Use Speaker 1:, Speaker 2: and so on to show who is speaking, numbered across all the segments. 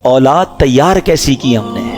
Speaker 1: औलाद तैयार कैसी की हमने।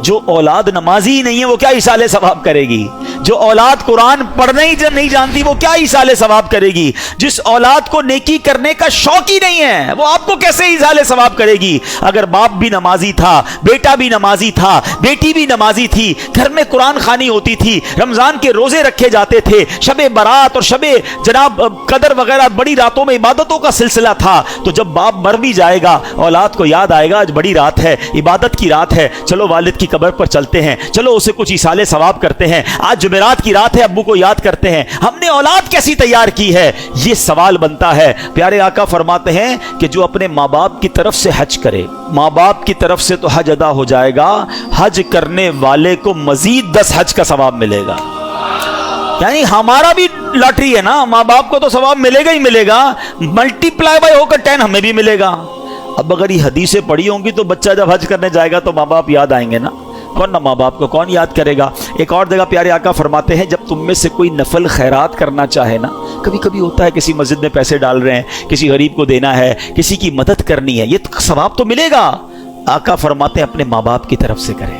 Speaker 1: जो औलाद नमाजी नहीं है वो क्या इसाले सवाब करेगी। जो औलाद कुरान पढ़ने ही नहीं जानती वो क्या इसाले सवाब करेगी। जिस औलाद को नेकी करने का शौक ही नहीं है वो आपको कैसे इसाले सवाब करेगी। अगर बाप भी नमाजी था, बेटा भी नमाजी था, बेटी भी नमाजी थी, घर में कुरान खानी होती थी, रमजान के रोजे रखे जाते थे, शबे बारात और शबे जनाब कदर वगैरह बड़ी रातों में इबादतों का सिलसिला था, तो जब बाप मर भी जाएगा औलाद को याद आएगा आज बड़ी रात है, इबादत की रात है, चलो वालिद की कब्र पर चलते हैं, चलो उसे कुछ इसाले सवाब करते हैं, आज जुमेरात की रात है अब्बू को याद करते हैं। हमने औलाद कैसी तैयार की है ये सवाल बनता है। प्यारे आका फरमाते हैं कि जो अपने माँ बाप की तरफ से हज करे, माँ बाप की तरफ से तो हज अदा हो जाएगा, हज करने वाले को मजीद 10 हज का सवाब मिलेगा। यानी हमारा भी लॉटरी है ना, माँ बाप को तो सवाब मिलेगा ही मिलेगा, मल्टीप्लाई बाय होकर 10 हमें भी मिलेगा। अब अगर ये हदीसें पढ़ी होंगी तो बच्चा जब हज करने जाएगा तो माँ बाप याद आएंगे ना, कौन ना माँ बाप को कौन याद करेगा। एक और जगह प्यारे आका फरमाते हैं जब तुम में से कोई नफल खैरात करना चाहे ना, कभी कभी होता है किसी मस्जिद में पैसे डाल रहे हैं, किसी गरीब को देना है, किसी की मदद करनी है, ये तो सवाब तो मिलेगा। आका फरमाते हैं अपने माँ बाप की तरफ से करें।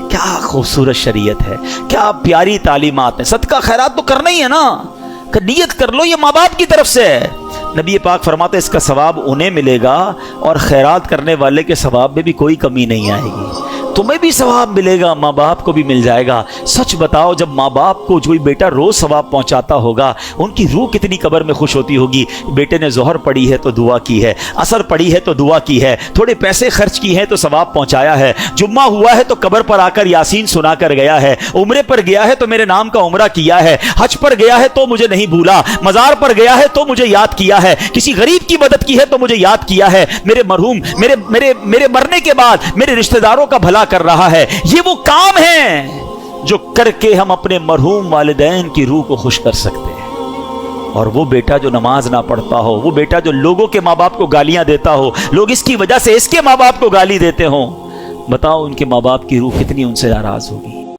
Speaker 1: क्या खूबसूरत शरीयत है, क्या प्यारी तालीमात है। सदका खैरात तो करना ही है ना, नियत कर लो ये माँ बाप की तरफ से है। नबी पाक फरमाते हैं इसका सवाब उन्हें मिलेगा और खैरात करने वाले के सवाब में भी कोई कमी नहीं आएगी। तुम्हें भी सवाब मिलेगा, माँ बाप को भी मिल जाएगा। सच बताओ जब माँ बाप को कोई बेटा रोज सवाब पहुंचाता होगा उनकी रूह कितनी कब्र में खुश होती होगी। बेटे ने जोहर पढ़ी है तो दुआ की है, असर पढ़ी है तो दुआ की है, थोड़े पैसे खर्च किए हैं तो सवाब पहुंचाया है, जुम्मा हुआ है तो कब्र पर आकर यासीन सुना कर गया है, उम्रे पर गया है तो मेरे नाम का उम्रा किया है, हज पर गया है तो मुझे नहीं भूला, मजार पर गया है तो मुझे याद किया है, किसी गरीब की मदद की है तो मुझे याद किया है, मेरे मरहूम मेरे मरने के बाद मेरे रिश्तेदारों का भला कर रहा है। ये वो काम है जो करके हम अपने मरहूम वालिदैन की रूह को खुश कर सकते हैं। और वो बेटा जो नमाज ना पढ़ता हो, वो बेटा जो लोगों के माँ बाप को गालियां देता हो, लोग इसकी वजह से इसके माँ बाप को गाली देते हो, बताओ उनके माँ बाप की रूह कितनी उनसे नाराज होगी।